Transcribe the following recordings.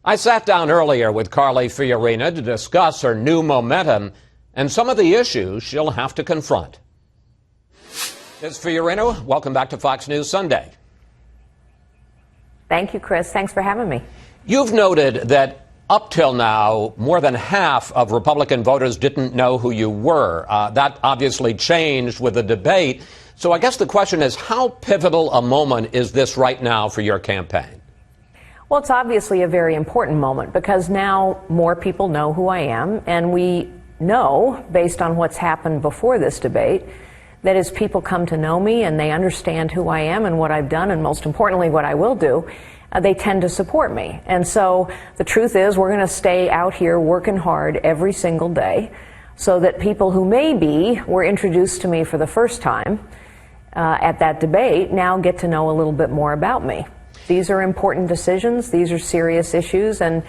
I sat down earlier with Carly Fiorina to discuss her new momentum and some of the issues she'll have to confront. Ms. Fiorina, welcome back to Fox News Sunday. Thank you, Chris. Thanks for having me. You've noted that up till now, more than half of Republican voters didn't know who you were. That obviously changed with the debate. So I guess the question is, how pivotal a moment is this right now for your campaign? Well, it's obviously a very important moment because now more people know who I am, and we know, based on what's happened before this debate, that as people come to know me and they understand who I am and what I've done, and most importantly what I will do, they tend to support me. And so the truth is we're going to stay out here working hard every single day so that people who maybe were introduced to me for the first time at that debate now get to know a little bit more about me. These are important decisions. These are serious issues, and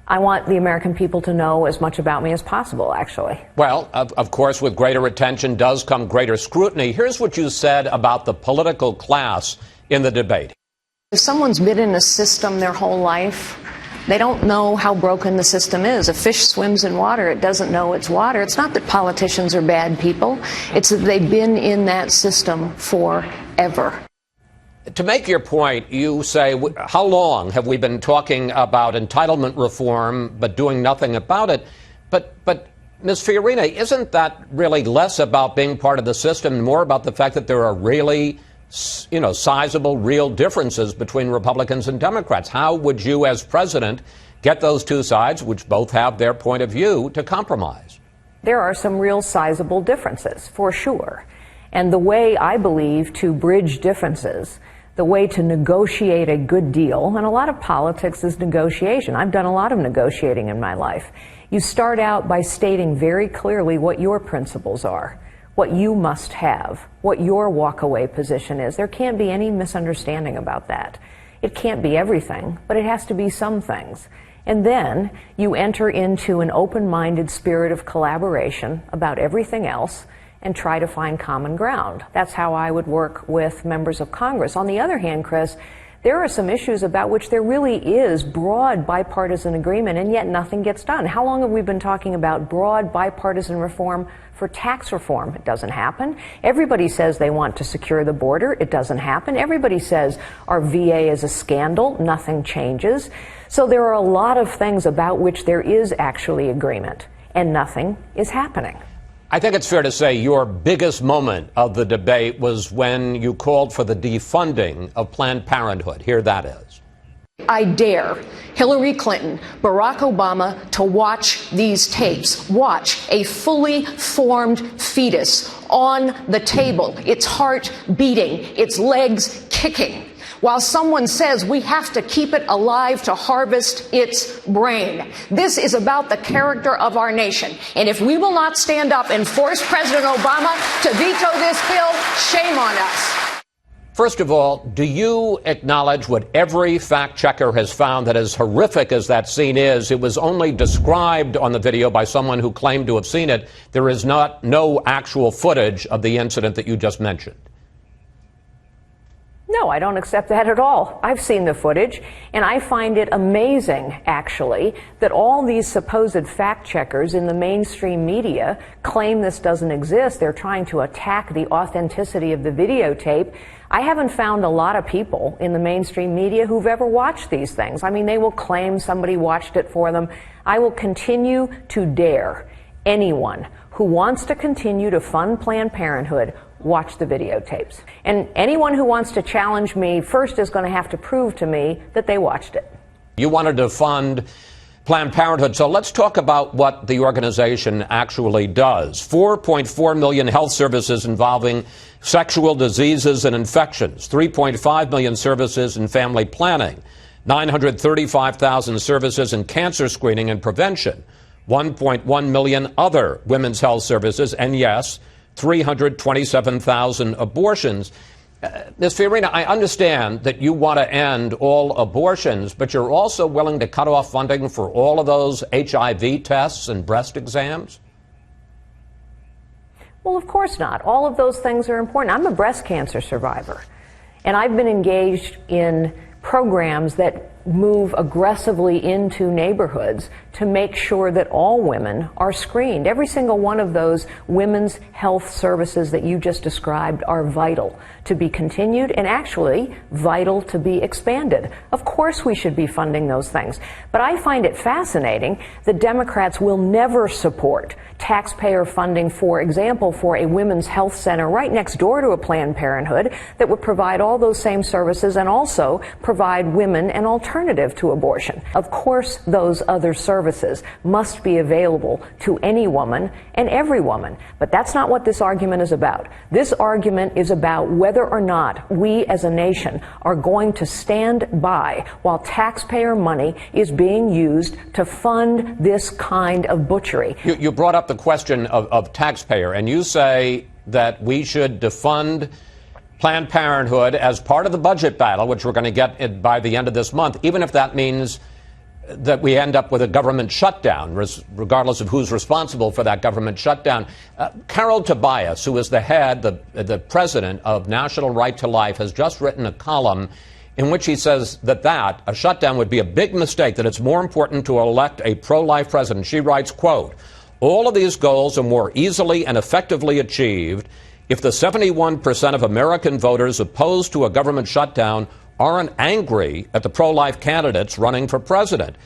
I want the American people to know as much about me as possible, actually. Well, of course, with greater attention does come greater scrutiny. Here's what you said about the political class in the debate. If someone's been in a system their whole life, they don't know how broken the system is. A fish swims in water, it doesn't know it's water. It's not that politicians are bad people. It's that they've been in that system forever. To make your point, you say, how long have we been talking about entitlement reform but doing nothing about it? But Ms. Fiorina, isn't that really less about being part of the system and more about the fact that there are really, sizable, real differences between Republicans and Democrats? How would you, as president, get those two sides, which both have their point of view, to compromise? There are some real sizable differences, for sure. And the way, I believe, to bridge differences, the way to negotiate a good deal, and a lot of politics is negotiation. I've done a lot of negotiating in my life. You start out by stating very clearly what your principles are, what you must have, what your walkaway position is. There can't be any misunderstanding about that. It can't be everything, but it has to be some things. And then you enter into an open-minded spirit of collaboration about everything else and try to find common ground. That's how I would work with members of Congress. On the other hand, Chris, there are some issues about which there really is broad bipartisan agreement, and yet nothing gets done. How long have we been talking about broad bipartisan reform for tax reform? It doesn't happen. Everybody says they want to secure the border. It doesn't happen. Everybody says our VA is a scandal. Nothing changes. So there are a lot of things about which there is actually agreement, and nothing is happening. I think it's fair to say your biggest moment of the debate was when you called for the defunding of Planned Parenthood. Here that is. I dare Hillary Clinton, Barack Obama to watch these tapes. Watch a fully formed fetus on the table, its heart beating, its legs kicking, while someone says we have to keep it alive to harvest its brain. This is about the character of our nation. And if we will not stand up and force President Obama to veto this bill, shame on us. First of all, do you acknowledge what every fact checker has found, that as horrific as that scene is, it was only described on the video by someone who claimed to have seen it? There is no actual footage of the incident that you just mentioned. No, I don't accept that at all. I've seen the footage, and I find it amazing, actually, that all these supposed fact checkers in the mainstream media claim this doesn't exist. They're trying to attack the authenticity of the videotape. I haven't found a lot of people in the mainstream media who've ever watched these things. I mean, they will claim somebody watched it for them. I will continue to dare anyone who wants to continue to fund Planned Parenthood watch the videotapes. And anyone who wants to challenge me first is going to have to prove to me that they watched it. You wanted to fund Planned Parenthood, so let's talk about what the organization actually does. 4.4 million health services involving sexual diseases and infections, 3.5 million services in family planning, 935,000 services in cancer screening and prevention, 1.1 million other women's health services, and yes, 327,000 abortions. Ms. Fiorina, I understand that you want to end all abortions, but you're also willing to cut off funding for all of those HIV tests and breast exams? Well, of course not. All of those things are important. I'm a breast cancer survivor, and I've been engaged in programs that move aggressively into neighborhoods to make sure that all women are screened. Every single one of those women's health services that you just described are vital to be continued and actually vital to be expanded. Of course we should be funding those things. But I find it fascinating that Democrats will never support taxpayer funding, for example, for a women's health center right next door to a Planned Parenthood that would provide all those same services and also provide women an alternative to abortion. Of course, those other services must be available to any woman and every woman. But that's not what this argument is about. This argument is about whether or not we as a nation are going to stand by while taxpayer money is being used to fund this kind of butchery. You brought up the question of taxpayer, and you say that we should defund Planned Parenthood as part of the budget battle, which we're going to get by the end of this month, even if that means that we end up with a government shutdown, regardless of who's responsible for that government shutdown. Carol Tobias, who is the president of National Right to Life, has just written a column in which he says that a shutdown would be a big mistake, that it's more important to elect a pro-life president. She writes, quote, "All of these goals are more easily and effectively achieved if the 71% of American voters opposed to a government shutdown aren't angry at the pro-life candidates running for president."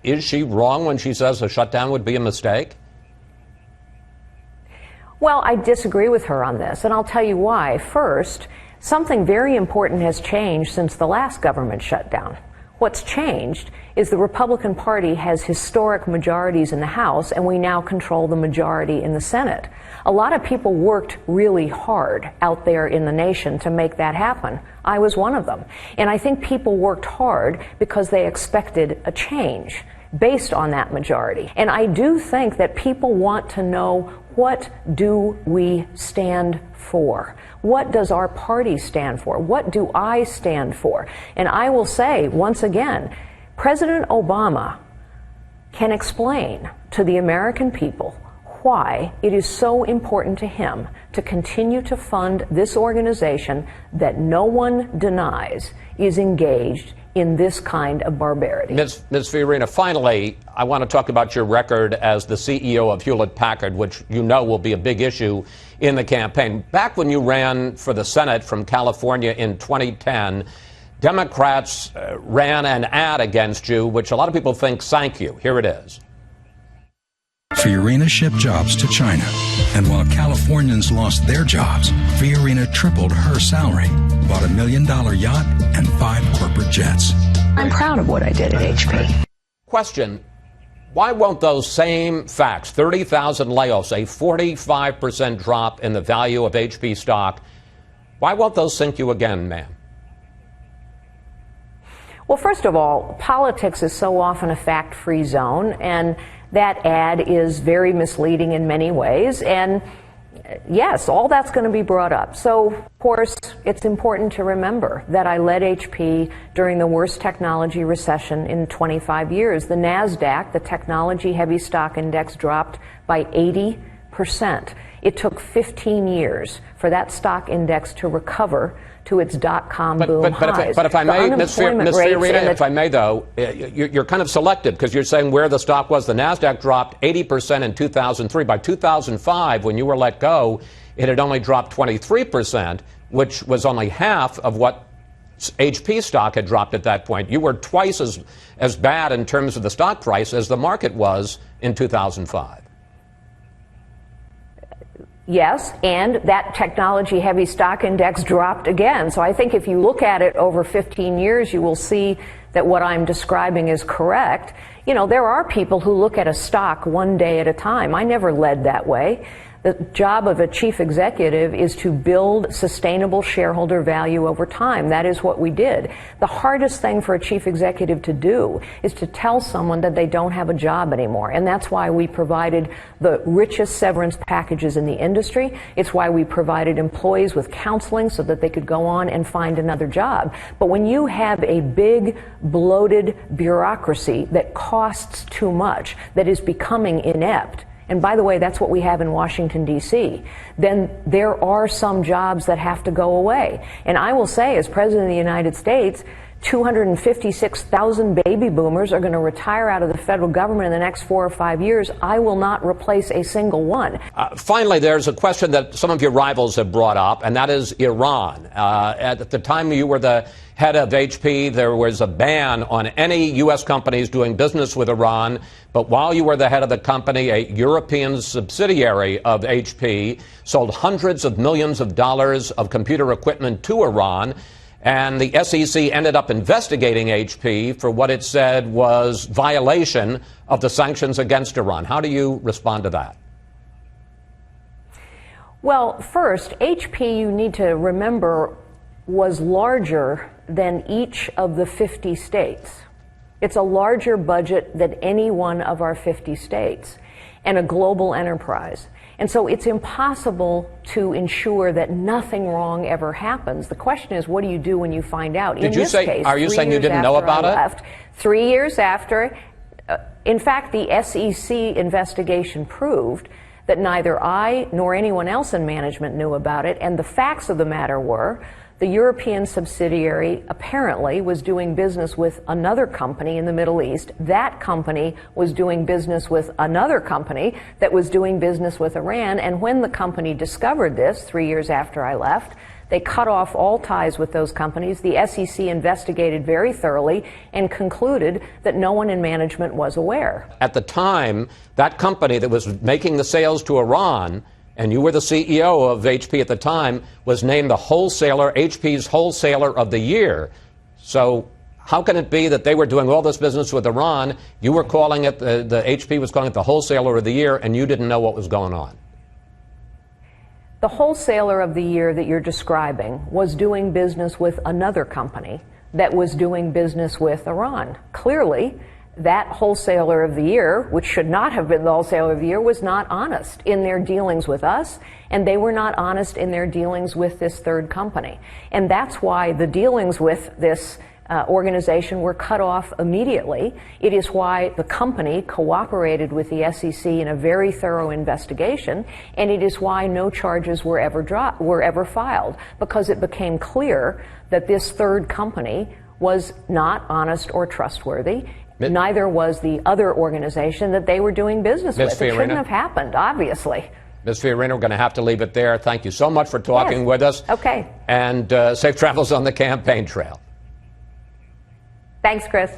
Is she wrong when she says a shutdown would be a mistake? Well, I disagree with her on this, and I'll tell you why. First, something very important has changed since the last government shutdown. What's changed is the Republican Party has historic majorities in the House, and we now control the majority in the Senate. A lot of people worked really hard out there in the nation to make that happen. I was one of them. And I think people worked hard because they expected a change based on that majority. And I do think that people want to know, what do we stand for? What does our party stand for? What do I stand for? And I will say, once again, President Obama can explain to the American people why it is so important to him to continue to fund this organization that no one denies is engaged in this kind of barbarity. Ms. Fiorina, finally, I want to talk about your record as the CEO of Hewlett-Packard, which you know will be a big issue in the campaign. Back when you ran for the Senate from California in 2010, Democrats ran an ad against you, which a lot of people think sank you. Here it is. Fiorina shipped jobs to China, and while Californians lost their jobs, Fiorina tripled her salary, bought $1 million yacht, and 5 corporate jets. I'm proud of what I did at HP. Question, why won't those same facts, 30,000 layoffs, a 45% drop in the value of HP stock, why won't those sink you again, ma'am? Well, first of all, politics is so often a fact-free zone, and that ad is very misleading in many ways. And yes, all that's going to be brought up. So, of course, it's important to remember that I led HP during the worst technology recession in 25 years. The NASDAQ, the technology heavy stock index, dropped by 80%. It took 15 years for that stock index to recover to its dot-com boom highs. But if I may, Ms. Fiorina, if I may, though, you're kind of selective because you're saying where the stock was. The NASDAQ dropped 80% in 2003. By 2005, when you were let go, it had only dropped 23%, which was only half of what HP stock had dropped at that point. You were twice as bad in terms of the stock price as the market was in 2005. Yes, and that technology-heavy stock index dropped again. So I think if you look at it over 15 years, you will see that what I'm describing is correct. You know, there are people who look at a stock one day at a time. I never led that way. The job of a chief executive is to build sustainable shareholder value over time. That is what we did. The hardest thing for a chief executive to do is to tell someone that they don't have a job anymore. And that's why we provided the richest severance packages in the industry. It's why we provided employees with counseling so that they could go on and find another job. But when you have a big, bloated bureaucracy that costs too much, that is becoming inept, and by the way, that's what we have in Washington, D.C., then there are some jobs that have to go away. And I will say, as President of the United States, 256,000 baby boomers are going to retire out of the federal government in the next 4 or 5 years. I will not replace a single one. Finally, there's a question that some of your rivals have brought up, and that is Iran. At the time you were the head of HP, there was a ban on any U.S. companies doing business with Iran. But while you were the head of the company, a European subsidiary of HP sold hundreds of millions of dollars of computer equipment to Iran. And the SEC ended up investigating HP for what it said was violation of the sanctions against Iran. How do you respond to that? Well, first, HP, you need to remember, was larger than each of the 50 states. It's a larger budget than any one of our 50 states and a global enterprise. And so it's impossible to ensure that nothing wrong ever happens. The question is, what do you do when you find out? Did you say, are you saying you didn't know about it? 3 years after, in fact, the SEC investigation proved that neither I nor anyone else in management knew about it. And the facts of the matter were, the European subsidiary apparently was doing business with another company in the Middle East. That company was doing business with another company that was doing business with Iran. And when the company discovered this 3 years after I left, they cut off all ties with those companies. The SEC investigated very thoroughly and concluded that no one in management was aware. At the time, that company that was making the sales to Iran, and you were the CEO of HP at the time, was named the wholesaler, HP's wholesaler of the year. So how can it be that they were doing all this business with Iran, you were calling it, the HP was calling it the wholesaler of the year, and you didn't know what was going on? The wholesaler of the year that you're describing was doing business with another company that was doing business with Iran. Clearly, that wholesaler of the year, which should not have been the wholesaler of the year, was not honest in their dealings with us, and they were not honest in their dealings with this third company. And that's why the dealings with this organization were cut off immediately. It is why the company cooperated with the SEC in a very thorough investigation, and it is why no charges were ever filed, because it became clear that this third company was not honest or trustworthy. Neither was the other organization that they were doing business with. It shouldn't have happened, obviously. Ms. Fiorina, we're going to have to leave it there. Thank you so much for talking with us. Okay. And safe travels on the campaign trail. Thanks, Chris.